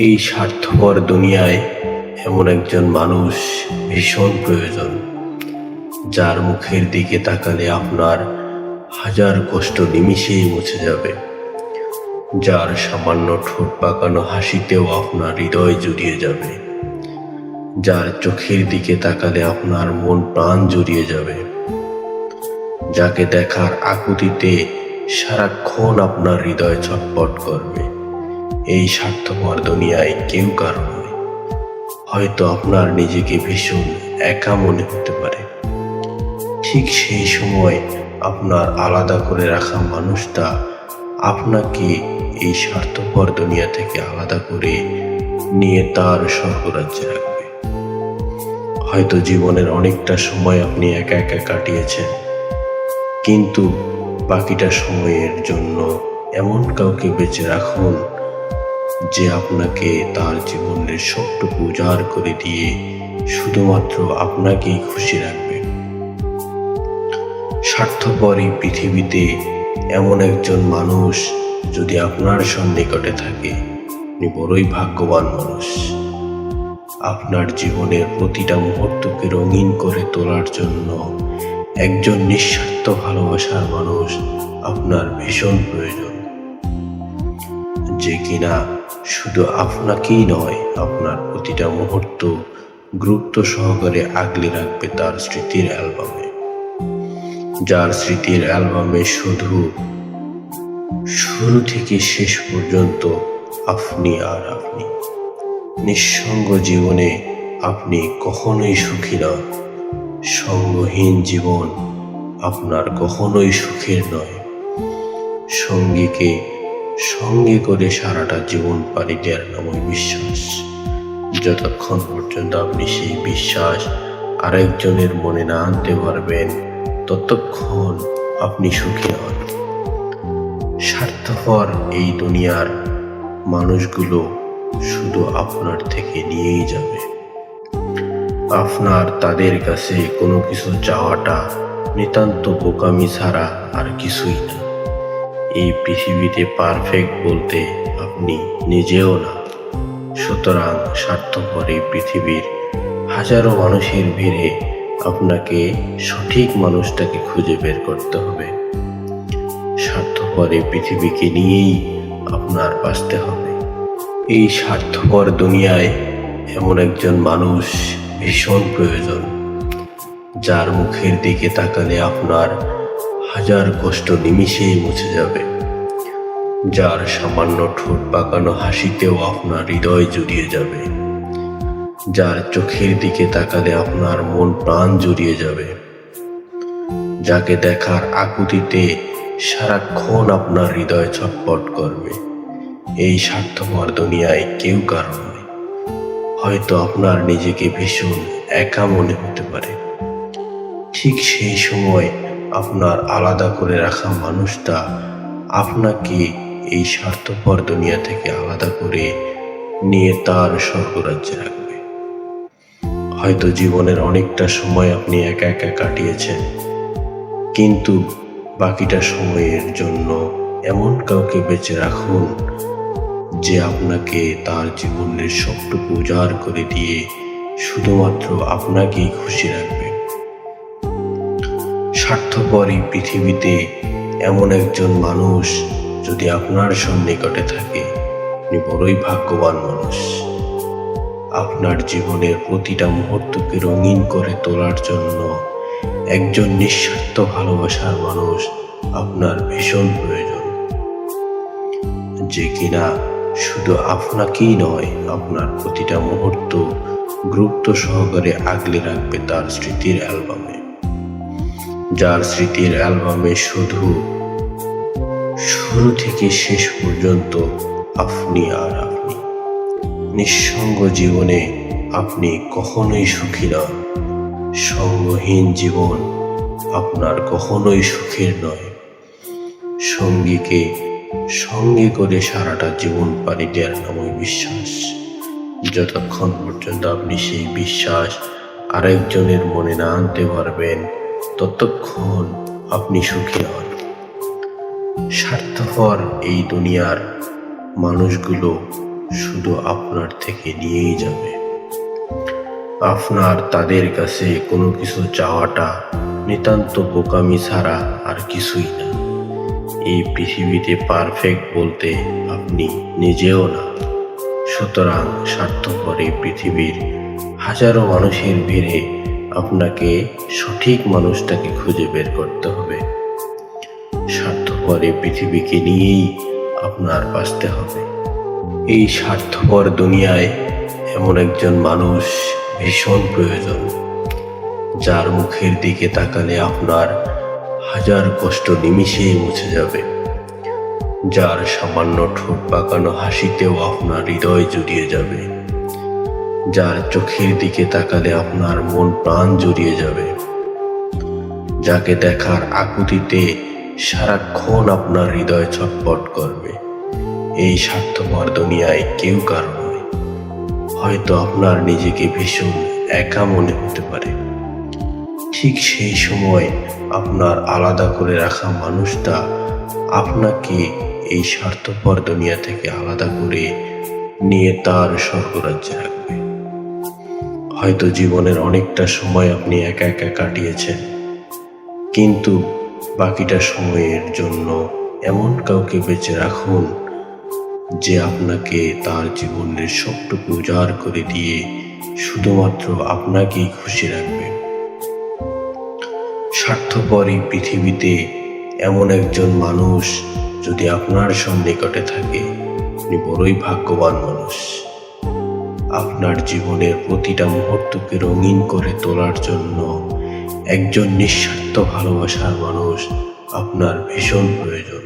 এই স্বার্থপর দুনিয়ায় এমন একজন মানুষ ভীষণ প্রয়োজন, যার মুখের দিকে তাকালে আপনার হাজার কষ্ট নিমিষেই মুছে যাবে, যার সামান্য ঠোঁট পাকানো হাসিতেও আপনার হৃদয় জুড়িয়ে যাবে, যার চোখের দিকে তাকালে আপনার মন প্রাণ জুড়িয়ে যাবে, যাকে দেখার আকুতিতে সারাক্ষণ আপনার হৃদয় ছটফট করবে। এই স্বার্থপর দুনিয়ায় কেউ কারো নয়। হয়তো আপনার নিজেকে ভীষণ একা মনে হতে পারে। ঠিক সেই সময় আপনার আলাদা করে রাখা মানুষটা আপনাকে এই স্বার্থপর দুনিয়া থেকে আলাদা করে নিয়ে তার স্বর্গরাজ্যে রাখবে। হয়তো জীবনের অনেকটা সময় আপনি একা একা কাটিয়েছেন, কিন্তু বাকিটা সময়ের জন্য এমন কাউকে বেঁচে রাখুন যে আপনাকে তার জীবনের সবটুকু উজাড় করে দিয়ে শুধুমাত্র আপনাকেই খুশি রাখবে। স্বার্থপর এই পৃথিবীতে এমন একজন মানুষ যদি আপনার সন্নিকটে থাকে, আপনি বড়ই ভাগ্যবান মানুষ। আপনার জীবনের প্রতিটা মুহূর্তকে রঙিন করে তোলার জন্য একজন নিঃস্বার্থ ভালোবাসার মানুষ আপনার ভীষণ প্রয়োজন, যে কিনা শুধু আপনাকেই নয়, আপনার প্রতিটা মুহূর্ত গুরুত্ব সহকারে আগলে রাখবে তার স্মৃতির অ্যালবামে, যার স্মৃতির অ্যালবামে শুরু থেকে শেষ পর্যন্ত আপনি আর আপনি। নিঃসঙ্গ জীবনে আপনি কখনোই সুখী নন। সঙ্গহীন জীবন আপনার কখনোই সুখের নয়। সঙ্গীকে সঙ্গে করে সারাটা জীবন পাড়ি দেওয়ার নামই বিশ্বাস। যতক্ষণ পর্যন্ত আপনি সেই বিশ্বাস আরেকজনের মনে না আনতে পারবেন, ততক্ষণ আপনি সুখী হন। স্বার্থপর এই দুনিয়ার মানুষগুলো শুধু আপনার থেকে নিয়েই যাবে। আপনার তাদের কাছে কোনো কিছু চাওয়াটা নিতান্ত বোকামি ছাড়া আর কিছুই না। এই পৃথিবীতে পারফেক্ট বলতে আপনি নিজেও না। সুতরাং স্বার্থপর এই পৃথিবীর হাজারো মানুষের ভিড়ে আপনাকে সঠিক মানুষটাকে খুঁজে বের করতে হবে। স্বার্থপর এই পৃথিবীকে নিয়েই আপনার বাঁচতে হবে। এই স্বার্থপর দুনিয়ায় এমন একজন মানুষ ভীষণ প্রয়োজন, যার মুখের দিকে তাকালে আপনার হাজার কষ্ট নিমিষেই মুছে যাবে, যার সামান্য ঠোঁট পাকানো হাসিতেও আপনার হৃদয় জুড়িয়ে যাবে, যার চোখের দিকে তাকালে আপনার মন প্রাণ জুড়িয়ে যাবে, যাকে দেখার আকুতিতে সারাক্ষণ আপনার হৃদয় ছটফট করবে। এই স্বার্থপর দুনিয়ায় কেউ কারো নয়। হয়তো আপনার নিজেকে ভীষণ একা মনে হতে পারে। ঠিক সেই সময় আপনার আলাদা করে রাখা মানুষটা আপনাকে এই স্বার্থপর দুনিয়া থেকে আলাদা করে নিয়ে তার স্বর্গরাজ্যে রাখবে। হয়তো জীবনের অনেকটা সময় আপনি একা একা কাটিয়েছেন, কিন্তু বাকিটা সময়ের জন্য এমন কাউকে বেঁচে রাখুন যে আপনাকে তার জীবনের সবটুকু উজাড় করে দিয়ে শুধুমাত্র আপনাকেই খুশি রাখবে। স্বার্থপর এই পৃথিবীতে এমন একজন মানুষ যদি আপনার সন্নিকটে থাকে, আপনি বড়ই ভাগ্যবান মানুষ। আপনার জীবনের প্রতিটা মুহূর্তকে রঙিন করে তোলার জন্য একজন নিঃস্বার্থ ভালোবাসার মানুষ আপনার ভীষণ প্রয়োজন, যে কিনা শুধু আপনাকেই নয়, আপনার প্রতিটা মুহূর্ত গুরুত্ব সহকারে আগলে রাখবে তার স্মৃতির অ্যালবামে, যার স্মৃতির অ্যালবামে শুরু থেকে শেষ পর্যন্ত আপনি আর আপনি। নিঃসঙ্গ জীবনে আপনি কখনোই সুখী নন। সঙ্গহীন জীবন আপনার কখনোই সুখের নয়। সঙ্গীকে সঙ্গে করে সারাটা জীবন পাড়ি দেওয়ার নামই বিশ্বাস। যতক্ষণ পর্যন্ত আপনি সেই বিশ্বাস আরেকজনের মনে না আনতে পারবেন, ততক্ষণ আপনি সুখী হন। স্বার্থপর এই দুনিয়ার মানুষগুলো শুধু আপনার থেকে নিয়েই যাবে। আপনার তাদের কাছে কোনো কিছু চাওয়াটা নিতান্ত বোকামি ছাড়া আর কিছুই না। এই পৃথিবীতে পারফেক্ট বলতে আপনি নিজেও না। সুতরাং স্বার্থপর এই পৃথিবীর হাজারো মানুষের ভিড়ে আপনাকে সঠিক মানুষটাকে খুঁজে বের করতে হবে। স্বার্থপর এই পৃথিবীকে নিয়েই আপনার বাঁচতে হবে। এই স্বার্থপর দুনিয়ায় এমন একজন মানুষ ভীষণ প্রয়োজন, যার মুখের দিকে তাকালে আপনার হাজার কষ্ট নিমিষেই মুছে যাবে, যার সামান্য ঠোঁট পাকানো হাসিতেও আপনার হৃদয় জুড়িয়ে যাবে, যার চোখের দিকে তাকালে আপনার মন প্রাণ জুড়িয়ে যাবে, যাকে দেখার আকুতিতে সারাক্ষণ আপনার হৃদয় ছটফট করবে। এই স্বার্থপর দুনিয়ায় কেউ কারো নয়। হয়তো আপনার নিজেকে ভীষণ একা মনে হতে পারে, ঠিক সেই সময় আপনার আলাদা করে রাখা মানুষটা আপনাকে এই স্বার্থপর দুনিয়া থেকে আলাদা করে নিয়ে তার স্বর্গরাজ্যে রাখবে। হয়তো জীবনের অনেকটা সময় আপনি একা একা কাটিয়েছেন, কিন্তু বাকিটা সময়ের জন্য এমন কাউকে বেঁচে রাখুন যে আপনাকে তার জীবনের সবটুকু উজাড় করে দিয়ে শুধুমাত্র আপনাকেই খুশি রাখবে। স্বার্থপর এই পৃথিবীতে এমন একজন মানুষ যদি আপনার সন্নিকটে থাকে, আপনি বড়ই ভাগ্যবান মানুষ। আপনার জীবনের প্রতিটা মুহূর্তকে রঙিন করে তোলার জন্য একজন নিঃস্বার্থ ভালোবাসার মানুষ আপনার ভীষণ প্রয়োজন।